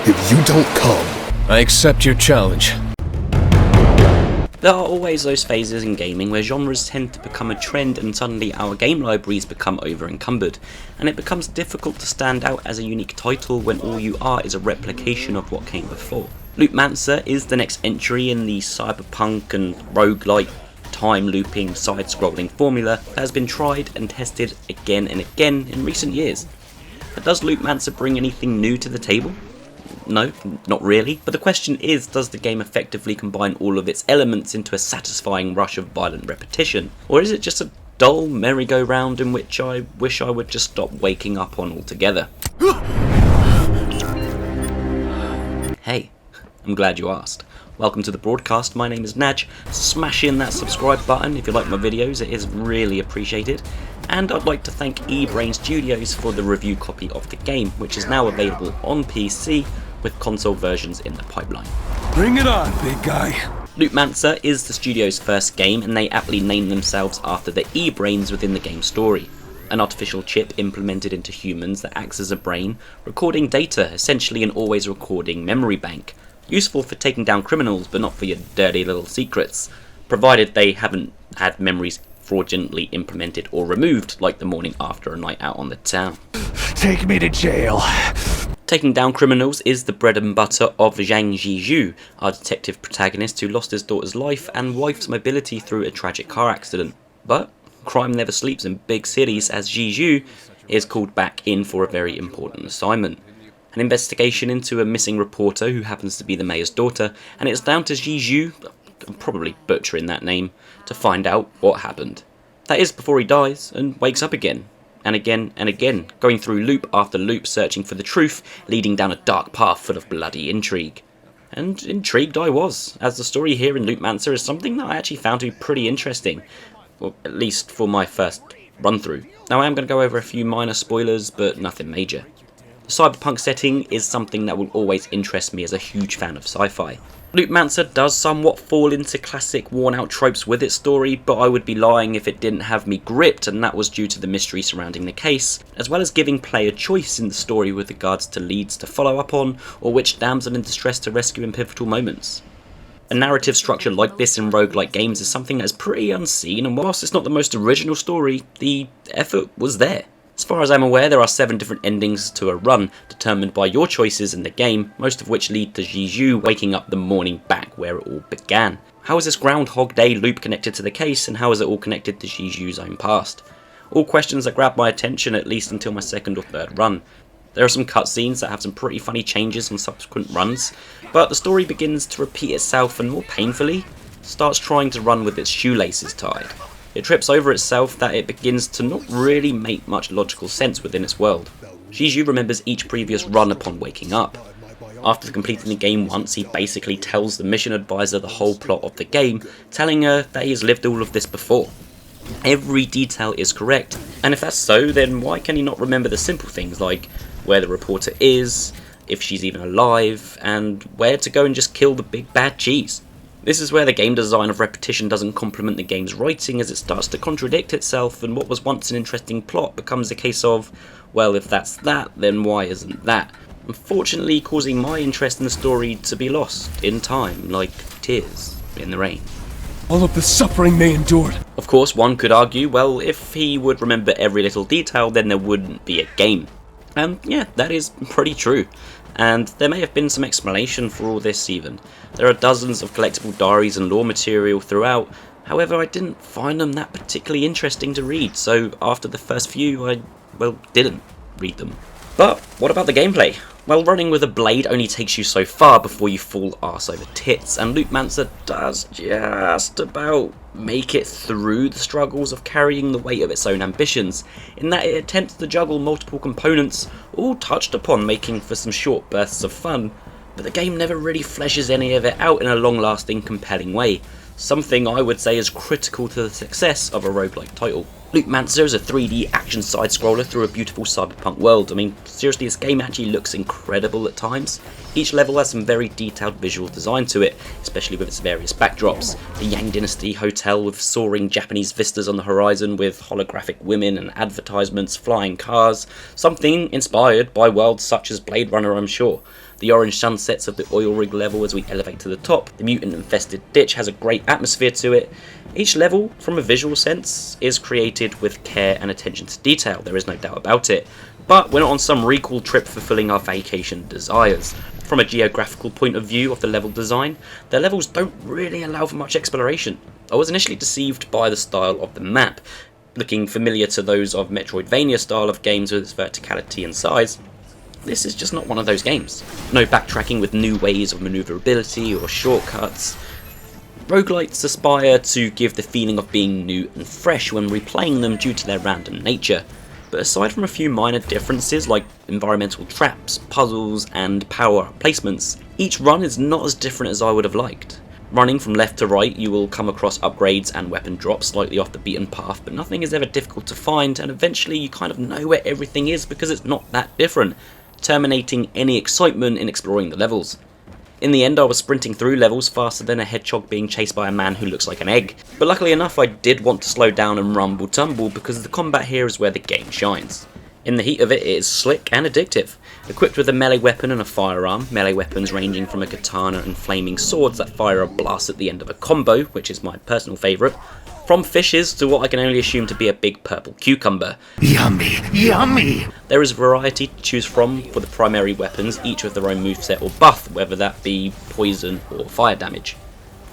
if you don't come. I accept your challenge. There are always those phases in gaming where genres tend to become a trend and suddenly our game libraries become over-encumbered, and it becomes difficult to stand out as a unique title when all you are is a replication of what came before. Loopmancer is the next entry in the cyberpunk and roguelite time-looping side-scrolling formula that has been tried and tested again and again in recent years. But does Loopmancer bring anything new to the table? No, not really, but the question is, does the game effectively combine all of its elements into a satisfying rush of violent repetition? Or is it just a dull merry-go-round in which I wish I would just stop waking up on altogether? Hey, I'm glad you asked. Welcome to the broadcast, my name is Naj. Smash in that subscribe button if you like my videos, it is really appreciated. And I'd like to thank eBrain Studios for the review copy of the game, which is now available on PC with console versions in the pipeline. Bring it on, big guy. Loopmancer is the studio's first game, and they aptly named themselves after the e-brains within the game's story. An artificial chip implemented into humans that acts as a brain, recording data, essentially an always recording memory bank. Useful for taking down criminals, but not for your dirty little secrets, provided they haven't had memories fraudulently implemented or removed, like the morning after a night out on the town. Take me to jail. Taking down criminals is the bread and butter of Zhang Jizhu, our detective protagonist who lost his daughter's life and wife's mobility through a tragic car accident. But crime never sleeps in big cities, as Jizhu is called back in for a very important assignment. An investigation into a missing reporter who happens to be the mayor's daughter, and it's down to Jizhu, I'm probably butchering that name, to find out what happened. That is before he dies and wakes up again, and again, going through loop after loop searching for the truth, leading down a dark path full of bloody intrigue. And intrigued I was, as the story here in Loopmancer is something that I actually found to be pretty interesting, or at least for my first run through. Now I am going to go over a few minor spoilers, but nothing major. The cyberpunk setting is something that will always interest me as a huge fan of sci-fi. Loopmancer does somewhat fall into classic worn-out tropes with its story, but I would be lying if it didn't have me gripped, and that was due to the mystery surrounding the case, as well as giving player choice in the story with regards to leads to follow up on, or which damsel in distress to rescue in pivotal moments. A narrative structure like this in roguelike games is something that is pretty unseen, and whilst it's not the most original story, the effort was there. As far as I'm aware, there are 7 different endings to a run, determined by your choices in the game, most of which lead to Jizhu waking up the morning back where it all began. How is this Groundhog Day loop connected to the case, and how is it all connected to Jizhu's own past? All questions that grabbed my attention at least until my second or third run. There are some cutscenes that have some pretty funny changes on subsequent runs, but the story begins to repeat itself and more painfully, starts trying to run with its shoelaces tied. It trips over itself that it begins to not really make much logical sense within its world. Jizhu remembers each previous run upon waking up. After completing the game once, he basically tells the mission advisor the whole plot of the game, telling her that he has lived all of this before. Every detail is correct, and if that's so, then why can he not remember the simple things like where the reporter is, if she's even alive, and where to go and just kill the big bad cheese? This is where the game design of repetition doesn't complement the game's writing, as it starts to contradict itself, and what was once an interesting plot becomes a case of, well, if that's that, then why isn't that? Unfortunately causing my interest in the story to be lost in time, like tears in the rain. All of the suffering they endured. Of course, one could argue, well, if he would remember every little detail, then there wouldn't be a game. And yeah, that is pretty true. And there may have been some explanation for all this even. There are dozens of collectible diaries and lore material throughout, however I didn't find them that particularly interesting to read, so after the first few I, didn't read them. But what about the gameplay? Well, running with a blade only takes you so far before you fall arse over tits, and Loopmancer does just about make it through the struggles of carrying the weight of its own ambitions, in that it attempts to juggle multiple components, all touched upon making for some short bursts of fun, but the game never really fleshes any of it out in a long-lasting, compelling way, something I would say is critical to the success of a roguelike title. Loopmancer is a 3D action side-scroller through a beautiful cyberpunk world. I mean, seriously, this game actually looks incredible at times. Each level has some very detailed visual design to it, especially with its various backdrops. The Yang Dynasty Hotel with soaring Japanese vistas on the horizon with holographic women and advertisements, flying cars, something inspired by worlds such as Blade Runner, I'm sure. The orange sunsets of the oil rig level as we elevate to the top. The mutant infested ditch has a great atmosphere to it. Each level, from a visual sense, is created with care and attention to detail, there is no doubt about it. But we're not on some recall trip fulfilling our vacation desires. From a geographical point of view of the level design, the levels don't really allow for much exploration. I was initially deceived by the style of the map, looking familiar to those of Metroidvania style of games with its verticality and size. This is just not one of those games. No backtracking with new ways of maneuverability or shortcuts. Roguelites aspire to give the feeling of being new and fresh when replaying them due to their random nature. But aside from a few minor differences like environmental traps, puzzles and power placements, each run is not as different as I would have liked. Running from left to right, you will come across upgrades and weapon drops slightly off the beaten path, but nothing is ever difficult to find, and eventually you kind of know where everything is because it's not that different, terminating any excitement in exploring the levels. In the end, I was sprinting through levels faster than a hedgehog being chased by a man who looks like an egg. But luckily enough, I did want to slow down and rumble tumble because the combat here is where the game shines. In the heat of it is slick and addictive. Equipped with a melee weapon and a firearm, melee weapons ranging from a katana and flaming swords that fire a blast at the end of a combo, which is my personal favourite, from fishes to what I can only assume to be a big purple cucumber. Yummy, yummy! There is a variety to choose from for the primary weapons, each with their own moveset or buff, whether that be poison or fire damage.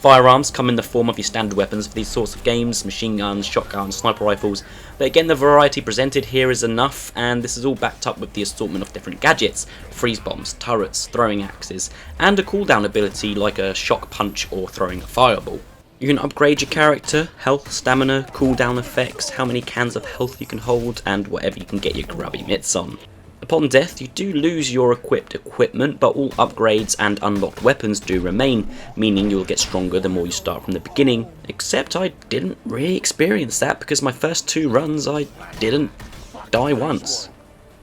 Firearms come in the form of your standard weapons for these sorts of games, machine guns, shotguns, sniper rifles, but again the variety presented here is enough, and this is all backed up with the assortment of different gadgets, freeze bombs, turrets, throwing axes, and a cooldown ability like a shock punch or throwing a fireball. You can upgrade your character, health, stamina, cooldown effects, how many cans of health you can hold, and whatever you can get your grubby mitts on. Upon death, you do lose your equipped equipment, but all upgrades and unlocked weapons do remain, meaning you'll get stronger the more you start from the beginning, except I didn't really experience that because my first 2 runs I didn't die once.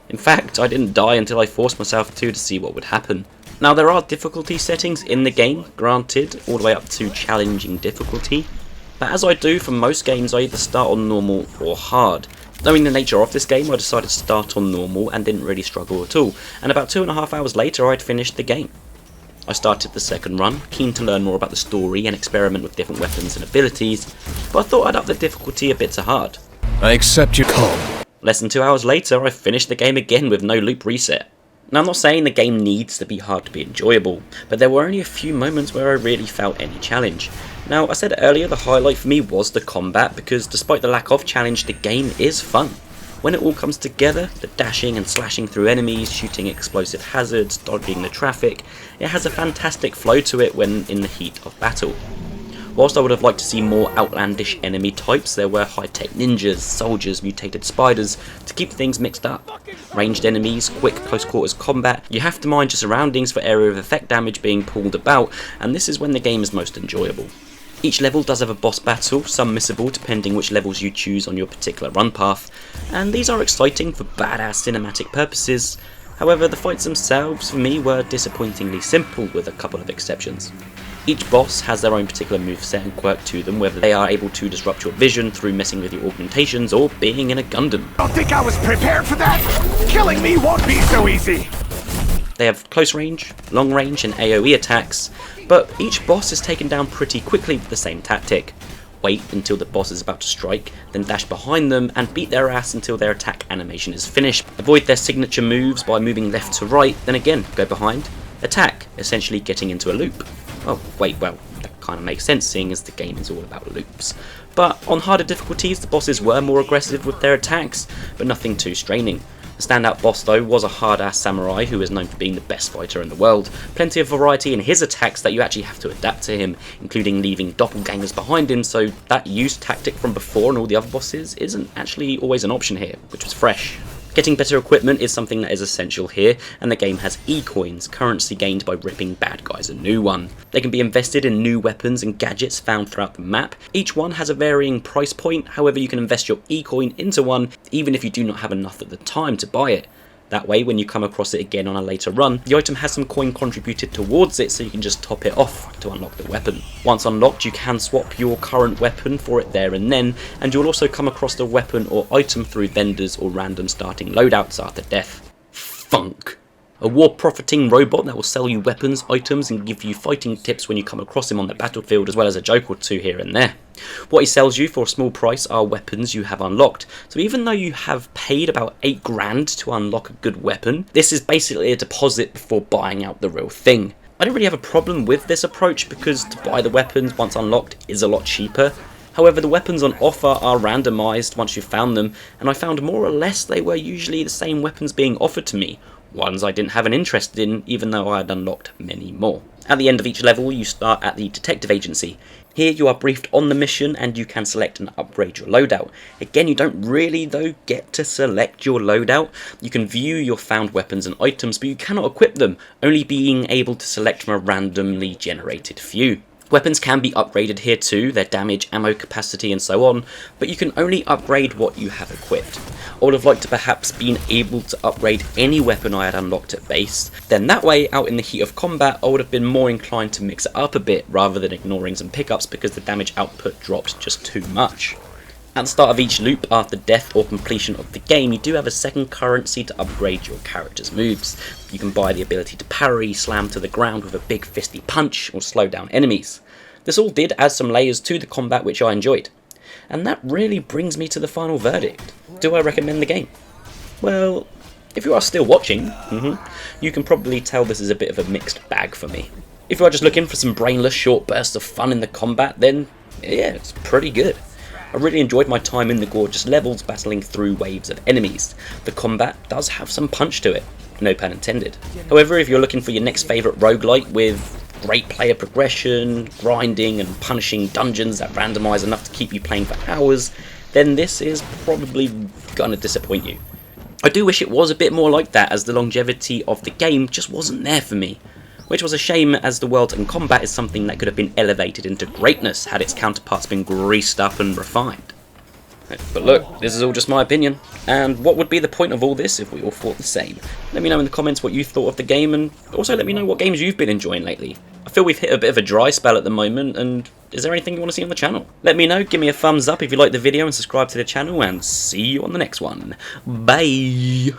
In fact, I didn't die until I forced myself to see what would happen. Now there are difficulty settings in the game, granted, all the way up to challenging difficulty, but as I do for most games I either start on normal or hard. Knowing the nature of this game I decided to start on normal and didn't really struggle at all, and about 2.5 hours later I'd finished the game. I started the second run, keen to learn more about the story and experiment with different weapons and abilities, but I thought I'd up the difficulty a bit to hard. I accept your call. Less than 2 hours later I finished the game again with no loop reset. Now I'm not saying the game needs to be hard to be enjoyable, but there were only a few moments where I really felt any challenge. Now I said earlier the highlight for me was the combat because despite the lack of challenge the game is fun. When it all comes together, the dashing and slashing through enemies, shooting explosive hazards, dodging the traffic, it has a fantastic flow to it when in the heat of battle. Whilst I would have liked to see more outlandish enemy types, there were high-tech ninjas, soldiers, mutated spiders to keep things mixed up. Ranged enemies, quick close quarters combat, you have to mind your surroundings for area of effect damage being pulled about, and this is when the game is most enjoyable. Each level does have a boss battle, some missable depending which levels you choose on your particular run path, and these are exciting for badass cinematic purposes. However, the fights themselves for me were disappointingly simple with a couple of exceptions. Each boss has their own particular moveset and quirk to them, whether they are able to disrupt your vision through messing with your augmentations or being in a Gundam. Don't think I was prepared for that? Killing me won't be so easy! They have close range, long range and AoE attacks, but each boss is taken down pretty quickly with the same tactic. Wait until the boss is about to strike, then dash behind them and beat their ass until their attack animation is finished. Avoid their signature moves by moving left to right, then again go behind. Attack, essentially getting into a loop. Oh wait, well, that kind of makes sense seeing as the game is all about loops. But on harder difficulties the bosses were more aggressive with their attacks, but nothing too straining. The standout boss though was a hard-ass samurai who is known for being the best fighter in the world. Plenty of variety in his attacks that you actually have to adapt to him, including leaving doppelgangers behind him, so that used tactic from before and all the other bosses isn't actually always an option here, which was fresh. Getting better equipment is something that is essential here, and the game has E-coins, currency gained by ripping bad guys a new one. They can be invested in new weapons and gadgets found throughout the map. Each one has a varying price point, however you can invest your E-coin into one even if you do not have enough at the time to buy it. That way, when you come across it again on a later run, the item has some coin contributed towards it so you can just top it off to unlock the weapon. Once unlocked, you can swap your current weapon for it there and then, and you'll also come across the weapon or item through vendors or random starting loadouts after death. Funk. A war-profiting robot that will sell you weapons, items, and give you fighting tips when you come across him on the battlefield, as well as a joke or two here and there. What he sells you for a small price are weapons you have unlocked, so even though you have paid about 8 grand to unlock a good weapon, this is basically a deposit before buying out the real thing. I don't really have a problem with this approach because to buy the weapons once unlocked is a lot cheaper. However, the weapons on offer are randomised once you've found them, and I found more or less they were usually the same weapons being offered to me, ones I didn't have an interest in even though I had unlocked many more. At the end of each level you start at the detective agency. Here you are briefed on the mission and you can select and upgrade your loadout. Again, you don't really though get to select your loadout. You can view your found weapons and items, but you cannot equip them, only being able to select from a randomly generated few. Weapons can be upgraded here too, their damage, ammo capacity and so on, but you can only upgrade what you have equipped. I would have liked to perhaps been able to upgrade any weapon I had unlocked at base, then that way out in the heat of combat I would have been more inclined to mix it up a bit rather than ignoring some pickups because the damage output dropped just too much. At the start of each loop, after death or completion of the game, you do have a second currency to upgrade your character's moves. You can buy the ability to parry, slam to the ground with a big fisty punch, or slow down enemies. This all did add some layers to the combat which I enjoyed. And that really brings me to the final verdict. Do I recommend the game? Well, if you are still watching, you can probably tell this is a bit of a mixed bag for me. If you are just looking for some brainless short bursts of fun in the combat, then yeah, it's pretty good. I really enjoyed my time in the gorgeous levels battling through waves of enemies. The combat does have some punch to it, no pun intended. However, if you're looking for your next favourite roguelite with great player progression, grinding and punishing dungeons that randomise enough to keep you playing for hours, then this is probably gonna disappoint you. I do wish it was a bit more like that, as the longevity of the game just wasn't there for me. Which was a shame, as the world and combat is something that could have been elevated into greatness had its counterparts been greased up and refined. But look, this is all just my opinion, and what would be the point of all this if we all thought the same? Let me know in the comments what you thought of the game, and also let me know what games you've been enjoying lately. I feel we've hit a bit of a dry spell at the moment, and is there anything you want to see on the channel? Let me know, give me a thumbs up if you liked the video and subscribe to the channel, and see you on the next one. Bye!